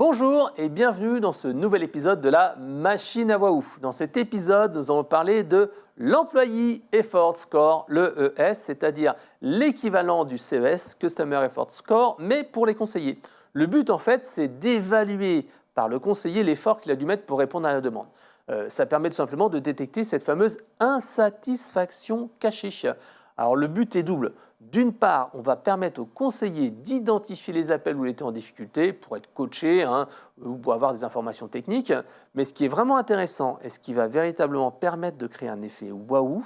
Bonjour et bienvenue dans ce nouvel épisode de la machine à voix ouf. Dans cet épisode, nous allons parler de l'Employee Effort Score, l'EES, c'est-à-dire l'équivalent du CES, Customer Effort Score, mais pour les conseillers. Le but en fait, c'est d'évaluer par le conseiller l'effort qu'il a dû mettre pour répondre à la demande. Ça permet tout simplement de détecter cette fameuse insatisfaction cachée. Alors le but est double. D'une part, on va permettre aux conseillers d'identifier les appels où il était en difficulté pour être coaché ou pour avoir des informations techniques. Mais ce qui est vraiment intéressant et ce qui va véritablement permettre de créer un effet waouh,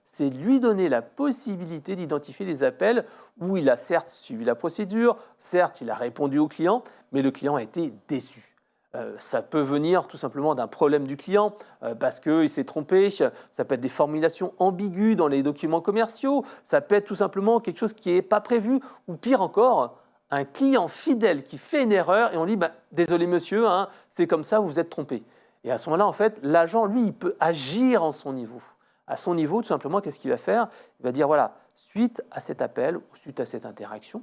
c'est de lui donner la possibilité d'identifier les appels où il a certes suivi la procédure, certes il a répondu au client, mais le client a été déçu. Ça peut venir tout simplement d'un problème du client parce qu'il s'est trompé, ça peut être des formulations ambiguës dans les documents commerciaux, ça peut être tout simplement quelque chose qui n'est pas prévu ou pire encore, un client fidèle qui fait une erreur et on dit désolé monsieur, c'est comme ça, vous vous êtes trompé. Et à ce moment-là, en fait, l'agent, lui, il peut agir en son niveau. À son niveau, tout simplement, qu'est-ce qu'il va faire? Il va dire voilà, suite à cet appel ou suite à cette interaction,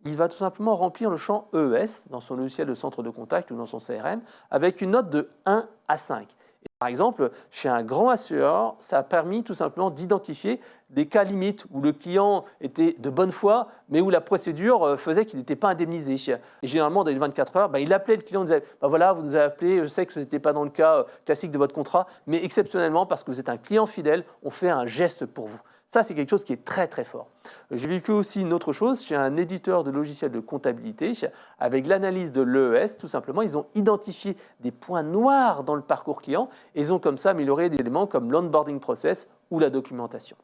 il va tout simplement remplir le champ EES dans son logiciel de centre de contact ou dans son CRM avec une note de 1 à 5. Et par exemple, chez un grand assureur, ça a permis tout simplement d'identifier des cas limites où le client était de bonne foi, mais où la procédure faisait qu'il n'était pas indemnisé. Et généralement, dans les 24 heures, il appelait le client, il disait voilà, vous nous avez appelé, je sais que ce n'était pas dans le cas classique de votre contrat, mais exceptionnellement, parce que vous êtes un client fidèle, on fait un geste pour vous. Ça, c'est quelque chose qui est très très fort. J'ai vécu aussi une autre chose chez un éditeur de logiciels de comptabilité. Avec l'analyse de l'EES, tout simplement, ils ont identifié des points noirs dans le parcours client et ils ont comme ça amélioré des éléments comme l'onboarding process ou la documentation.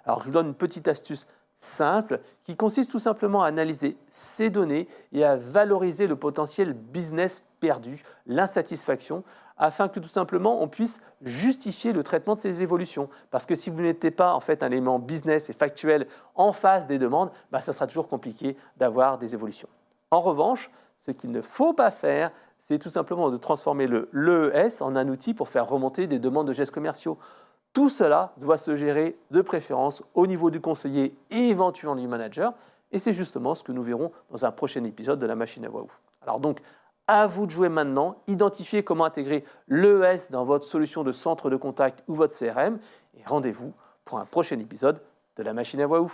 Alors, je vous donne une petite astuce simple qui consiste tout simplement à analyser ces données et à valoriser le potentiel business perdu, l'insatisfaction, afin que tout simplement on puisse justifier le traitement de ces évolutions. Parce que si vous n'êtes pas en fait un élément business et factuel en face des demandes, ça sera toujours compliqué d'avoir des évolutions. En revanche, ce qu'il ne faut pas faire, c'est tout simplement de transformer l'EES en un outil pour faire remonter des demandes de gestes commerciaux. Tout cela doit se gérer de préférence au niveau du conseiller et éventuellement du manager. Et c'est justement ce que nous verrons dans un prochain épisode de la machine à voix ouf. Alors donc, à vous de jouer maintenant, identifiez comment intégrer l'EES dans votre solution de centre de contact ou votre CRM et rendez-vous pour un prochain épisode de la machine à voix ouf.